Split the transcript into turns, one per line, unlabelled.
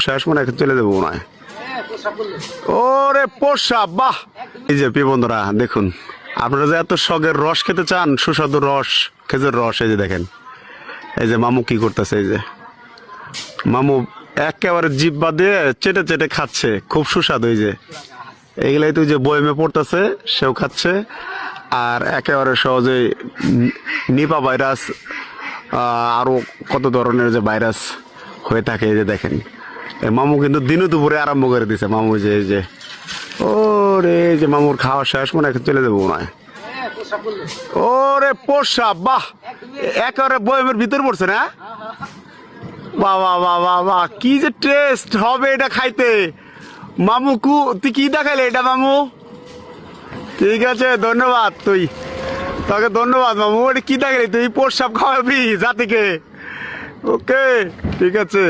শেষ মনে এখন চলে যাবো মনে হয়। ওরে পোষা বাহ! এই যে প্রিয় বন্ধুরা দেখুন, আপনারা যে এত শখের রস খেতে চান, সুস্বাদু রস, খেজুর রস, এই যে দেখেন, এই যে মামু কি করতেছে, এই যে মামু একেবারে জিব্বা দিয়ে চেটে চেটে খাচ্ছে, খুব সুস্বাদু। এই যে এইগুলাই তো যে বয়মে পড়তেছে, সেও খাচ্ছে। আর একেবারে সহজে নিপা ভাইরাস, আরো কত ধরনের যে ভাইরাস হয়ে থাকে, এই যে দেখেন মামু কিন্তু দিনে দুপুরে আরম্ভ করে দিছে মামু, যে এই যে ওরে, এই যে মামুর খাওয়া শেষ মনে এখন চলে যাবো মনে হয়। ওরে পোষা বাহ! একেবারে বয়মের ভিতর পড়ছে না? বাবা বাবা বাহ, কি যে টেস্ট হবে এটা খাইতে। মামু তুই কি দেখাইলে এটা মামু? ঠিক আছে, ধন্যবাদ। তোকে ধন্যবাদ মামু। এটা কি দেখালি তুই? প্রসাব খাওয়াবি জাতিকে? ওকে, ঠিক আছে।